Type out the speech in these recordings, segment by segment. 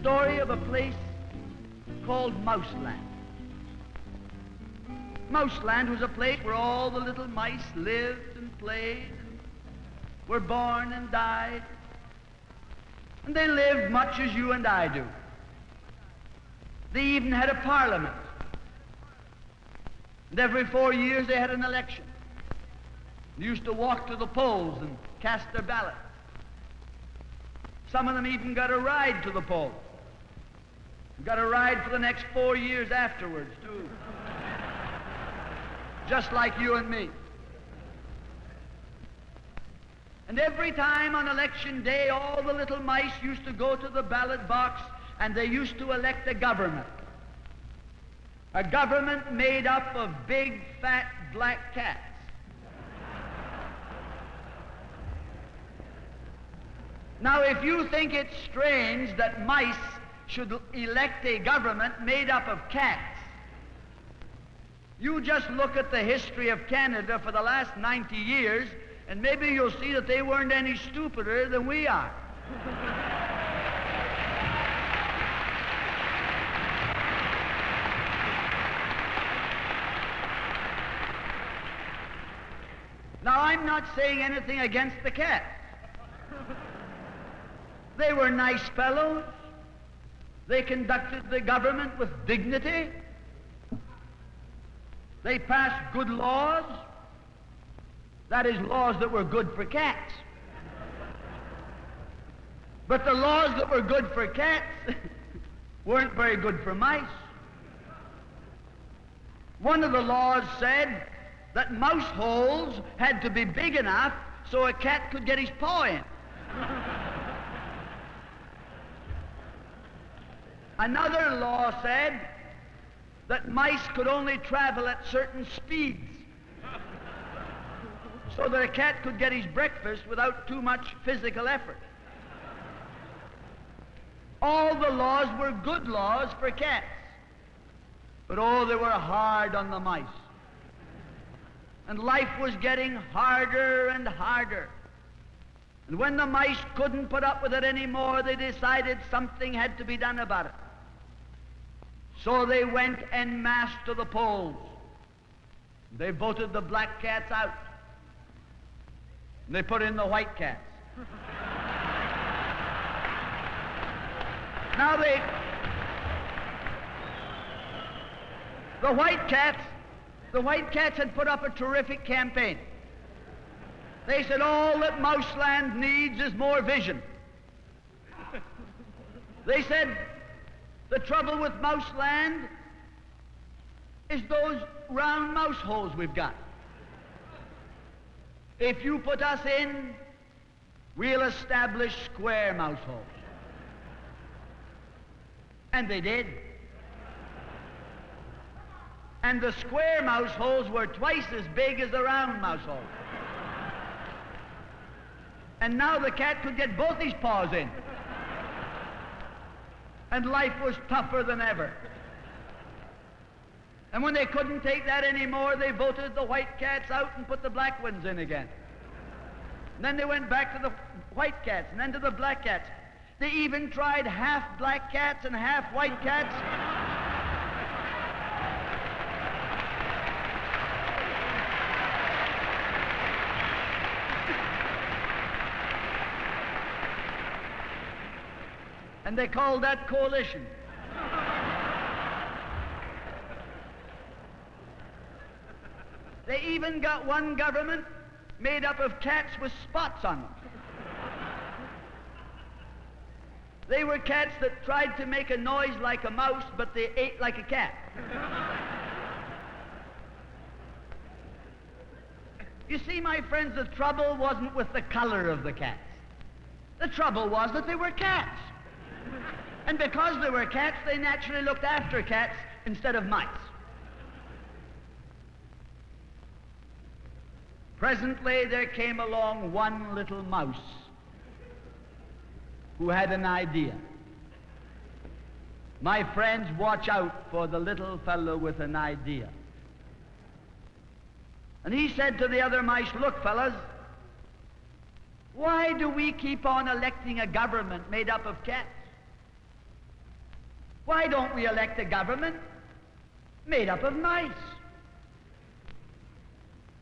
story of a place called Mouseland. Mouseland was a place where all the little mice lived and played and were born and died. And they lived much as you and I do. They even had a parliament. And every 4 years they had an election. They used to walk to the polls and cast their ballot. Some of them even got a ride to the polls. Got a ride for the next 4 years afterwards, too. Just like you and me. And every time on election day, all the little mice used to go to the ballot box and they used to elect a government. A government made up of big, fat, black cats. Now, if you think it's strange that mice should elect a government made up of cats, you just look at the history of Canada for the last 90 years, and maybe you'll see that they weren't any stupider than we are. Now, I'm not saying anything against the cats. They were nice fellows. They conducted the government with dignity. They passed good laws. That is, laws that were good for cats. But the laws that were good for cats weren't very good for mice. One of the laws said that mouse holes had to be big enough so a cat could get his paw in. Another law said that mice could only travel at certain speeds so that a cat could get his breakfast without too much physical effort. All the laws were good laws for cats, but oh, they were hard on the mice. And life was getting harder and harder. And when the mice couldn't put up with it anymore, they decided something had to be done about it. So they went en masse to the polls. They voted the black cats out. And they put in the white cats. Now the white cats had put up a terrific campaign. They said all that Mouseland needs is more vision. They said the trouble with Mouseland is those round mouse holes we've got. If you put us in, we'll establish square mouse holes. And they did. And the square mouse holes were twice as big as the round mouse holes. And now the cat could get both his paws in. And life was tougher than ever. And when they couldn't take that anymore, they voted the white cats out and put the black ones in again. And then they went back to the white cats and then to the black cats. They even tried half black cats and half white cats. And they called that coalition. They even got one government made up of cats with spots on them. They were cats that tried to make a noise like a mouse, but they ate like a cat. You see, my friends, the trouble wasn't with the color of the cats. The trouble was that they were cats. And because they were cats, they naturally looked after cats instead of mice. Presently, there came along one little mouse who had an idea. My friends, watch out for the little fellow with an idea. And he said to the other mice, look, fellas, why do we keep on electing a government made up of cats? Why don't we elect a government made up of mice?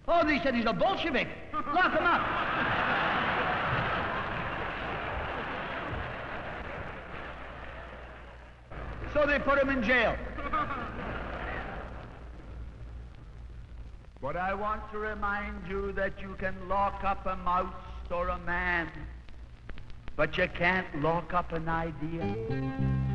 Oh, they said he's a Bolshevik. Lock him up. So they put him in jail. But I want to remind you that you can lock up a mouse or a man, but you can't lock up an idea.